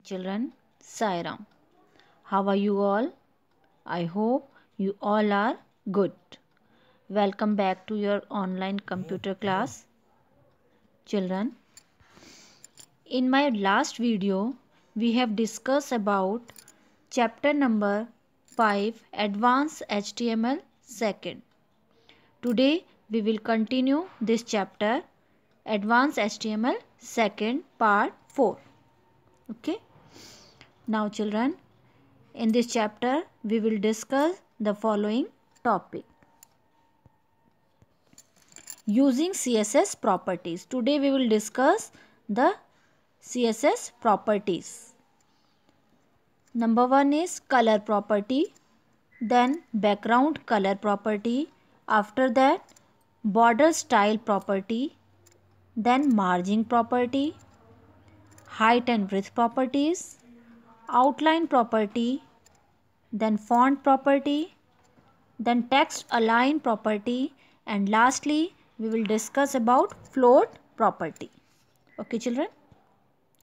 children, Sai Ram. How are you all? I hope you all are good. Welcome back to your online computer class. Children, in my last video, we have discussed about chapter number 5, Advanced HTML Second. Today, we will continue this chapter, Advanced HTML Second, Part 4. Okay. Now children, in this chapter we will discuss the following topic. Using CSS properties. Today we will discuss the CSS properties. Number 1 is color property, then background color property, after that border style property, then margin property, height and width properties, outline property, then font property, then text align property, and lastly we will discuss about float property. Okay children,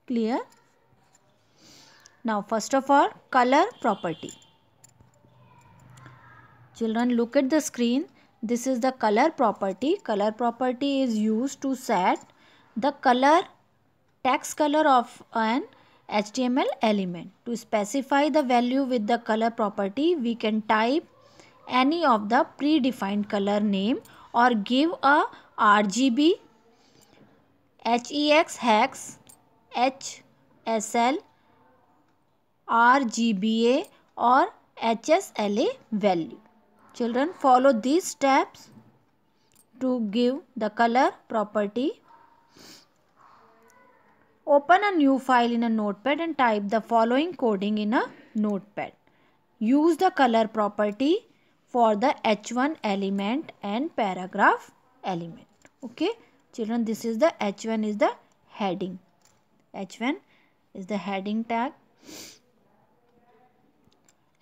clear? Now first of all, color property. Children, look at the screen. This is the color property. Color property is used to set the color, text color of an HTML element. To specify the value with the color property, we can type any of the predefined color name or give a RGB, HEX, HSL, RGBA or HSLA value. Children, follow these steps to give the color property. Open a new file in a notepad and type the following coding in a notepad. Use the color property for the H1 element and paragraph element. Okay children, this is the H1 is the heading. H1 is the heading tag.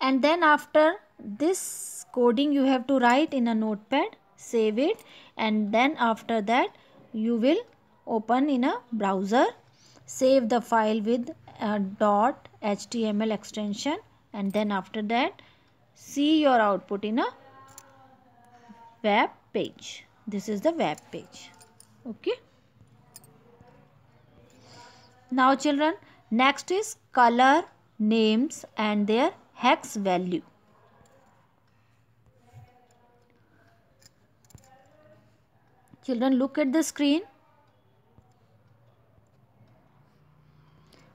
And then after this coding you have to write in a notepad, save it, and then after that you will open in a browser, save the file with a .html extension, and then after that see your output in a web page. This is the web page. Okay. Now children, next is color names and their hex value. Children, look at the screen.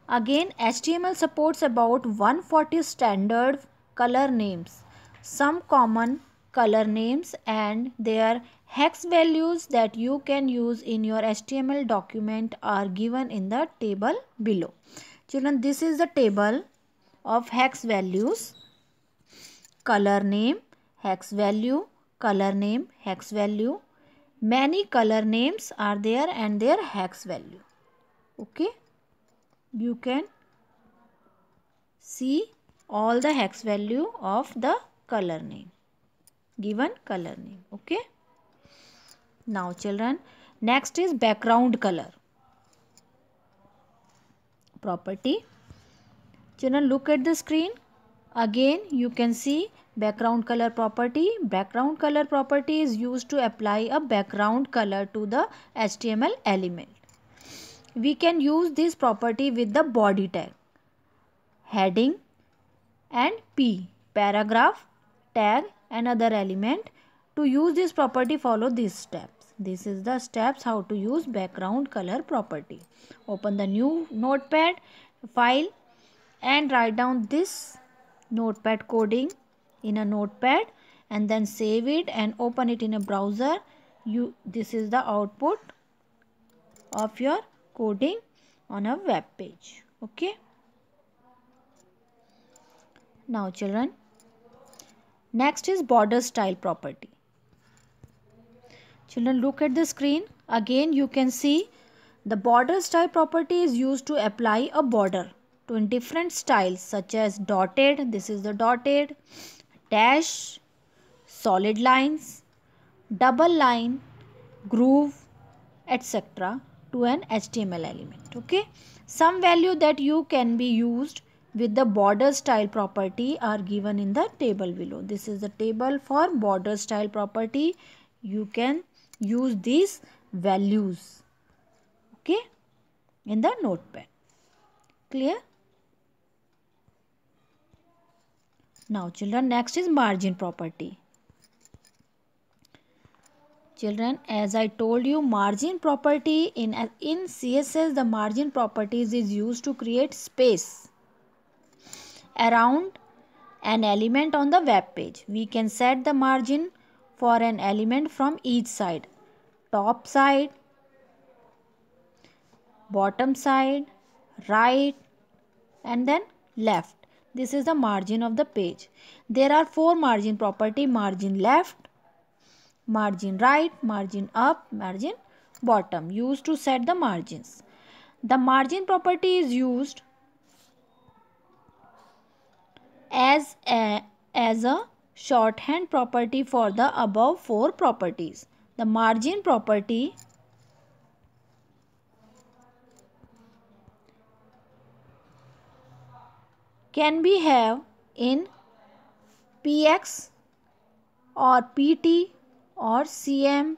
Again, HTML supports about 140 standard color names. Some common color names and their hex values that you can use in your HTML document are given in the table below. Children, this is the table of hex values. Color name, hex value, color name, hex value. Many color names are there and their hex value. Okay. You can see all the hex value of the color name, given color name. Okay. Now children, next is background color property. Children, look at the screen. Again you can see background color property. Background color property is used to apply a background color to the HTML element. We can use this property with the body tag, heading and P, paragraph, tag and other element. To use this property, follow these steps. This is the steps how to use background color property. Open the new notepad file and write down this notepad coding in a notepad and then save it and open it in a browser. This is the output of your coding on a web page. Okay. Now children, next is border style property. Children, look at the screen. Again you can see the border style property is used to apply a border to different styles such as dotted, this is the dotted, dash, solid lines, double line, groove, etc. to an HTML element. Okay. Some value that you can be used with the border style property are given in the table below. This is the table for border style property. You can use these values, okay, in the notepad. Clear? Now children, next is margin property. Children, as I told you, margin property in CSS, the margin properties is used to create space around an element on the web page. We can set the margin for an element from each side: top side, bottom side, right, and then left. This is the margin of the page. There are 4 margin property: margin left, margin right, margin up, margin bottom, used to set the margins. The margin property is used as a shorthand property for the above 4 properties. The margin property can be have in px or pt or cm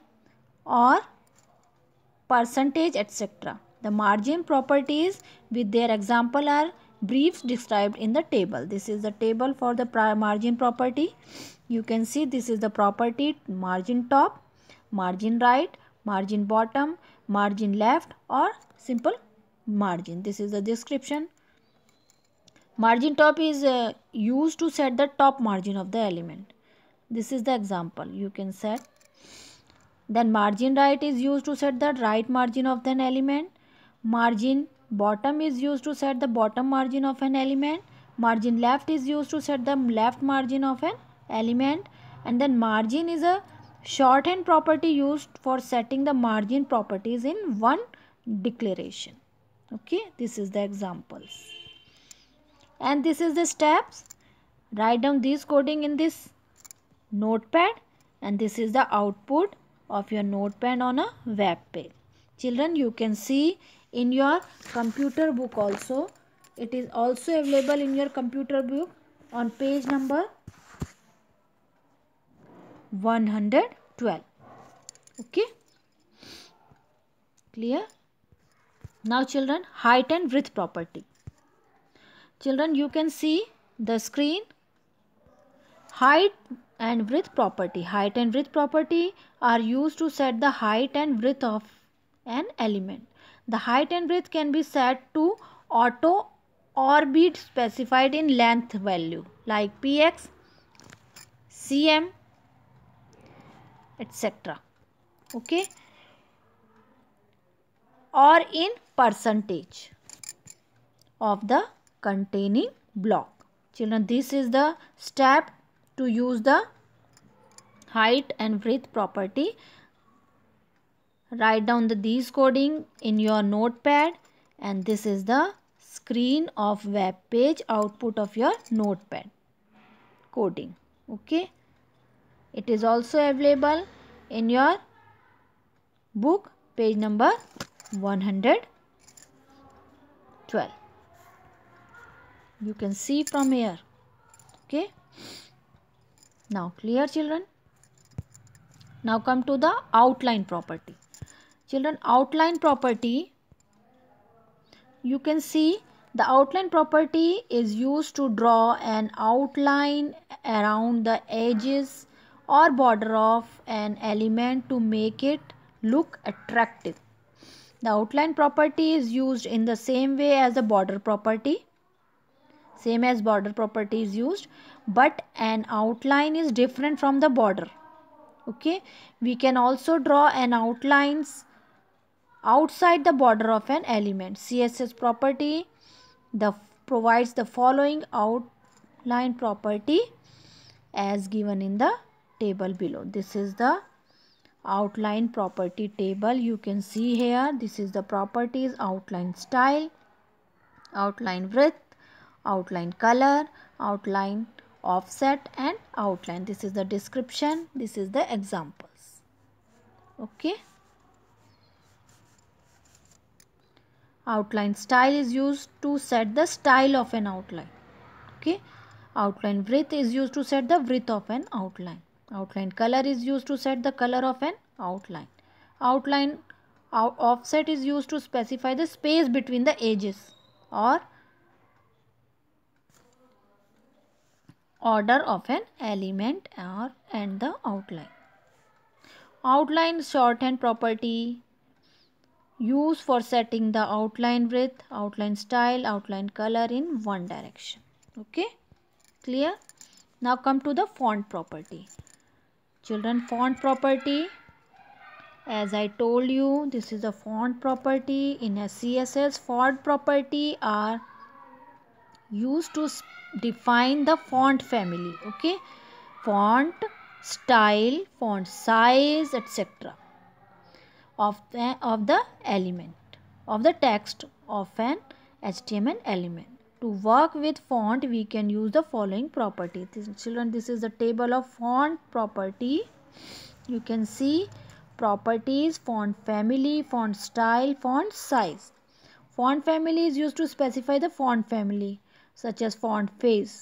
or percentage, etc. The margin properties with their example are briefs described in the table. This is the table for the margin property. You can see this is the property: margin top, margin right, margin bottom, margin left, or simple margin. This is the description. Margin top is used to set the top margin of the element. This is the example you can set. Then margin right is used to set the right margin of an element. Margin bottom is used to set the bottom margin of an element. Margin left is used to set the left margin of an element. And then margin is a shorthand property used for setting the margin properties in one declaration. Okay, this is the examples. And this is the steps. Write down this coding in this notepad, and this is the output of your notepad on a web page. Children, you can see in your computer book also. It is also available in your computer book on page number 112. Okay, clear? Now children, height and width property. Children, you can see the screen. Height and width property. Height and width property are used to set the height and width of an element. The height and width can be set to auto or be specified in length value like px, cm, etc. Okay, or in percentage of the containing block. Children, this is the step to use the height and width property. Write down these coding in your notepad, and this is the screen of web page output of your notepad coding. Okay, it is also available in your book page number 112. You can see from here. Okay, now clear children? Now come to the outline property. Children, outline property, you can see the outline property is used to draw an outline around the edges or border of an element to make it look attractive. The outline property is used in the same way as the border property. Same as border property is used, but an outline is different from the border. Okay, we can also draw an outlines outside the border of an element. CSS property provides the following outline property as given in the table below. This is the outline property table. You can see here, this is the properties: outline style, outline width, outline color, outline offset, and outline. This is the description. This is the examples. Okay, Outline style is used to set the style of an outline. Okay. Outline width is used to set the width of an outline. Outline color is used to set the color of an outline. Outline offset is used to specify the space between the edges or order of an element and the outline. Outline shorthand property used for setting the outline width, outline style, outline color in one direction. Okay, clear? Now come to the font property. Children, font property, as I told you, this is a font property. In a CSS, font property are used to define the font family. Okay, font style, font size, etc. of the element of the text of an HTML element. To work with font, we can use the following property. Children, this is the table of font property. You can see properties: font family, font style, font size. Font family is used to specify the font family, such as font face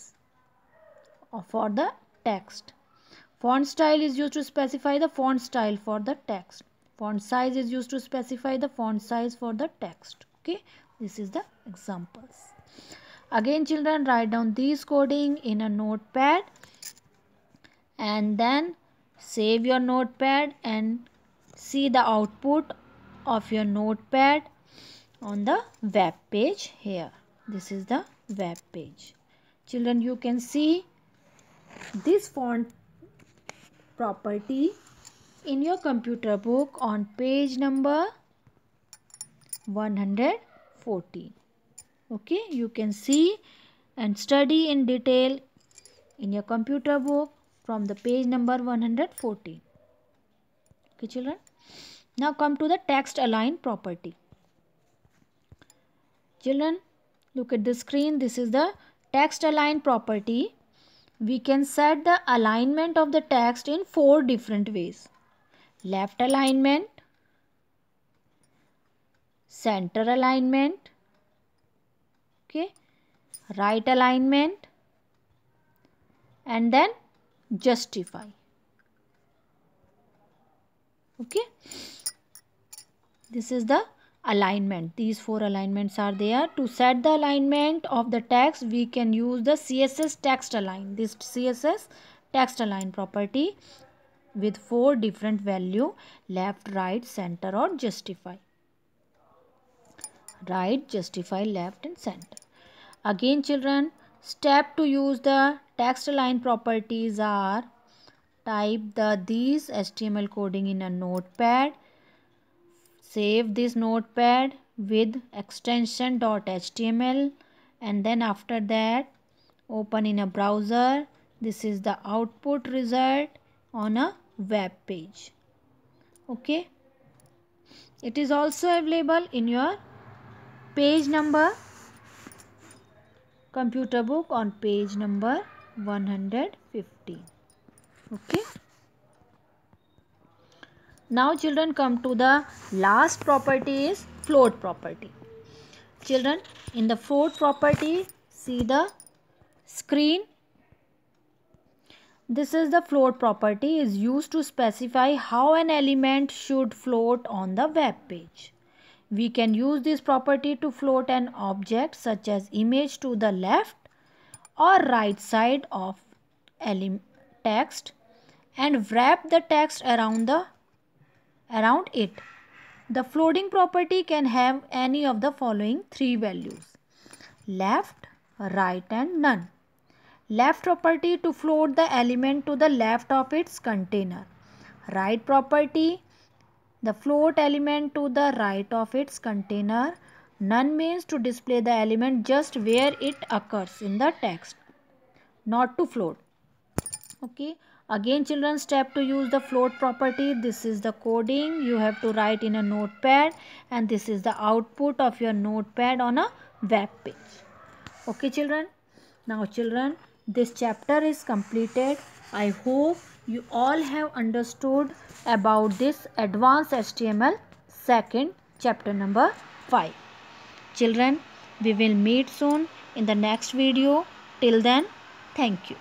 for the text. Font style is used to specify the font style for the text. Font size is used to specify the font size for the text. Okay, this is the examples. Again, children, write down these coding in a notepad and then save your notepad and see the output of your notepad on the web page here. This is the web page. Children, you can see this font property in your computer book on page number 114. Okay, you can see and study in detail in your computer book from the page number 114. Okay, children. Now come to the text align property. Children, look at the screen. This is the text align property. We can set the alignment of the text in 4 different ways: left alignment, center alignment, okay, right alignment, and then justify. Okay, this is the alignment. These 4 alignments are there. To set the alignment of the text, we can use the CSS text align. This CSS text align property with 4 different value: left, right, center, or justify. Right, justify, left, and center. Again, children, step to use the text align properties are: type these HTML coding in a notepad, save this notepad with extension .html, and then after that open in a browser. This is the output result on a web page. Okay, it is also available in your page number computer book on page number 115. Okay, now children, come to the last property is float property. Children, in the float property, see the screen. This is the float property, is used to specify how an element should float on the web page. We can use this property to float an object such as image to the left or right side of text and wrap the text around it. The floating property can have any of the following 3 values: left, right, and none. Left property to float the element to the left of its container. Right property, the float element to the right of its container. None means to display the element just where it occurs in the text, not to float. Okay, again children, step to use the float property. This is the coding you have to write in a notepad, and this is the output of your notepad on a web page. Okay, children. Now children, this chapter is completed. I hope you all have understood about this advanced HTML second chapter number 5. Children, we will meet soon in the next video. Till then, thank you.